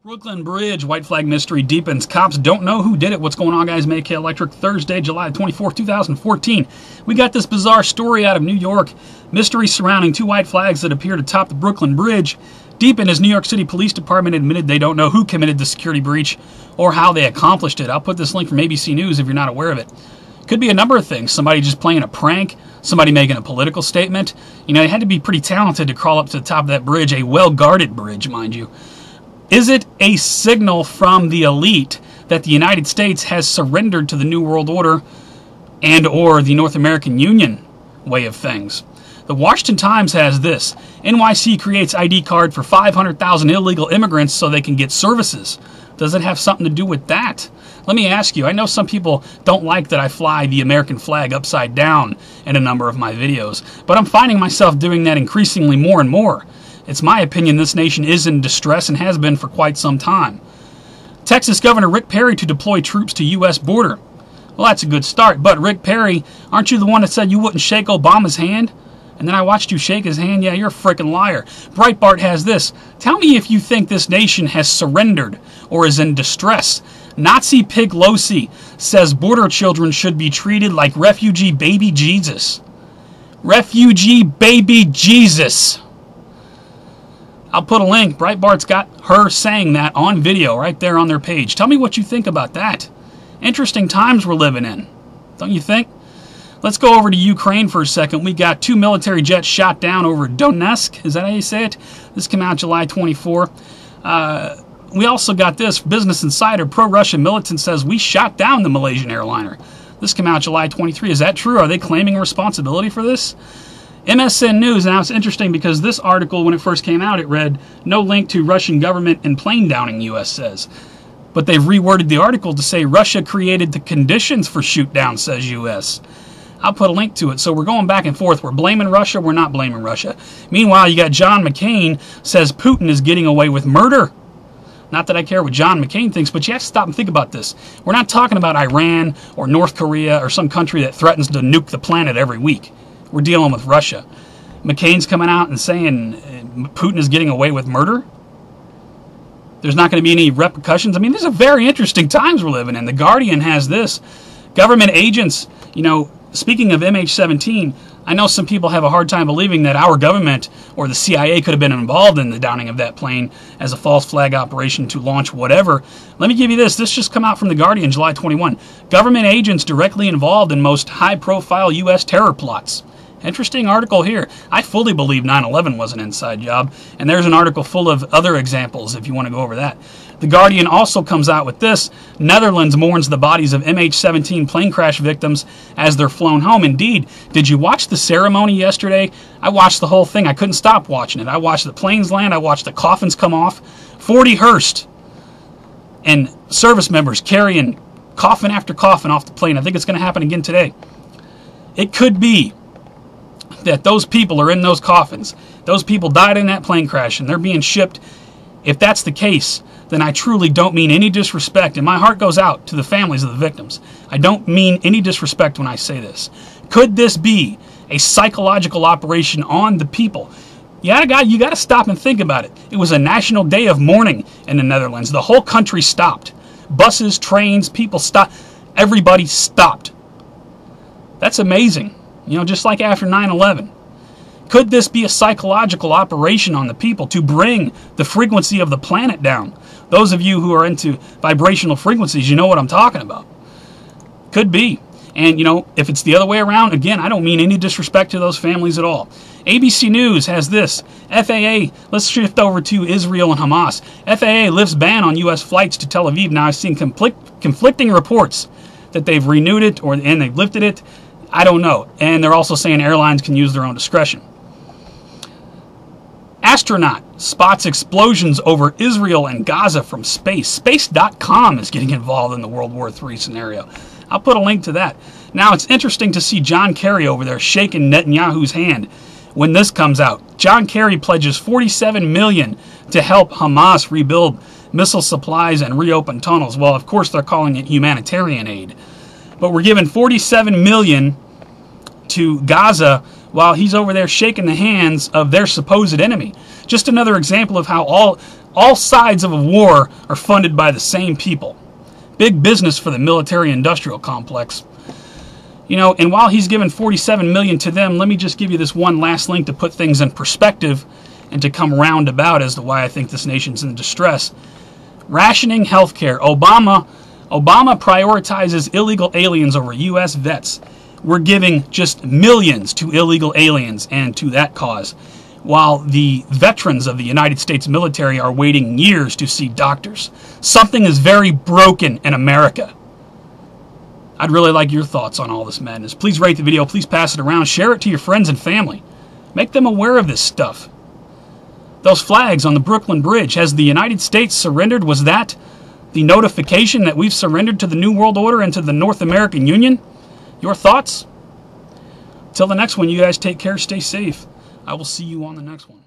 Brooklyn Bridge, white flag mystery deepens. Cops don't know who did it. What's going on, guys? Make Electric, Thursday, July 24th, 2014. We got this bizarre story out of New York. Mystery surrounding two white flags that appeared atop the Brooklyn Bridge. Deepened as New York City Police Department admitted they don't know who committed the security breach or how they accomplished it. I'll put this link from ABC News if you're not aware of it. Could be a number of things. Somebody just playing a prank, somebody making a political statement. You know, they had to be pretty talented to crawl up to the top of that bridge, a well-guarded bridge, mind you. Is it a signal from the elite that the United States has surrendered to the New World Order and or the North American Union way of things? The Washington Times has this. NYC creates ID card for 500,000 illegal immigrants so they can get services. Does it have something to do with that? Let me ask you, I know some people don't like that I fly the American flag upside down in a number of my videos, but I'm finding myself doing that increasingly more and more. It's my opinion this nation is in distress and has been for quite some time. Texas Governor Rick Perry to deploy troops to U.S. border. Well, that's a good start, but Rick Perry, aren't you the one that said you wouldn't shake Obama's hand? And then I watched you shake his hand? Yeah, you're a freaking liar. Breitbart has this. Tell me if you think this nation has surrendered or is in distress. Nazi Pelosi says border children should be treated like refugee baby Jesus. Refugee baby Jesus. I'll put a link. Breitbart's got her saying that on video right there on their page. Tell me what you think about that. Interesting times we're living in, don't you think? Let's go over to Ukraine for a second. We got two military jets shot down over Donetsk. Is that how you say it? This came out July 24. We also got this. Business Insider, pro-Russian militant says we shot down the Malaysian airliner. This came out July 23. Is that true? Are they claiming responsibility for this? MSN News. Now it's interesting because this article, when it first came out, it read, no link to Russian government and plane downing, U.S. says. But they've reworded the article to say Russia created the conditions for shoot down, says U.S. I'll put a link to it. So we're going back and forth. We're blaming Russia. We're not blaming Russia. Meanwhile, you got John McCain says Putin is getting away with murder. Not that I care what John McCain thinks, but you have to stop and think about this. We're not talking about Iran or North Korea or some country that threatens to nuke the planet every week. We're dealing with Russia. McCain's coming out and saying Putin is getting away with murder. There's not going to be any repercussions. I mean, these are very interesting times we're living in. The Guardian has this. Government agents, you know, speaking of MH17, I know some people have a hard time believing that our government or the CIA could have been involved in the downing of that plane as a false flag operation to launch whatever. Let me give you this. This just come out from The Guardian, July 21. Government agents directly involved in most high-profile U.S. terror plots. Interesting article here. I fully believe 9/11 was an inside job, and there's an article full of other examples if you want to go over that. The Guardian also comes out with this. Netherlands mourns the bodies of MH17 plane crash victims as they're flown home. Indeed, did you watch the ceremony yesterday? I watched the whole thing. I couldn't stop watching it. I watched the planes land. I watched the coffins come off. 40 hearse and service members carrying coffin after coffin off the plane. I think it's going to happen again today. It could be that those people are in those coffins. Those people died in that plane crash and they're being shipped. If that's the case, then I truly don't mean any disrespect, and my heart goes out to the families of the victims. I don't mean any disrespect when I say this. Could this be a psychological operation on the people? You got to stop and think about it. It was a national day of mourning in the Netherlands. The whole country stopped. Buses, trains, people stopped. Everybody stopped. That's amazing. You know, just like after 9/11. Could this be a psychological operation on the people to bring the frequency of the planet down? Those of you who are into vibrational frequencies, you know what I'm talking about. Could be. And, you know, if it's the other way around, again, I don't mean any disrespect to those families at all. ABC News has this. FAA, let's shift over to Israel and Hamas. FAA lifts ban on U.S. flights to Tel Aviv. Now, I've seen conflicting reports that they've renewed it and they've lifted it. I don't know. And they're also saying airlines can use their own discretion. Astronaut spots explosions over Israel and Gaza from space. Space.com is getting involved in the World War III scenario. I'll put a link to that. Now, it's interesting to see John Kerry over there shaking Netanyahu's hand when this comes out. John Kerry pledges $47 million to help Hamas rebuild missile supplies and reopen tunnels. Well, of course, they're calling it humanitarian aid. But we're giving $47 million to Gaza while he's over there shaking the hands of their supposed enemy. Just another example of how All sides of a war are funded by the same people. Big business for the military-industrial complex. You know, and while he's given $47 million to them, let me just give you this one last link to put things in perspective and to come roundabout as to why I think this nation's in distress. Rationing healthcare. Obama prioritizes illegal aliens over U.S. vets. We're giving just millions to illegal aliens and to that cause, while the veterans of the United States military are waiting years to see doctors. Something is very broken in America. I'd really like your thoughts on all this madness. Please rate the video. Please pass it around. Share it to your friends and family. Make them aware of this stuff. Those flags on the Brooklyn Bridge, has the United States surrendered? Was that the notification that we've surrendered to the New World Order and to the North American Union? Your thoughts? Till the next one, you guys take care, stay safe. I will see you on the next one.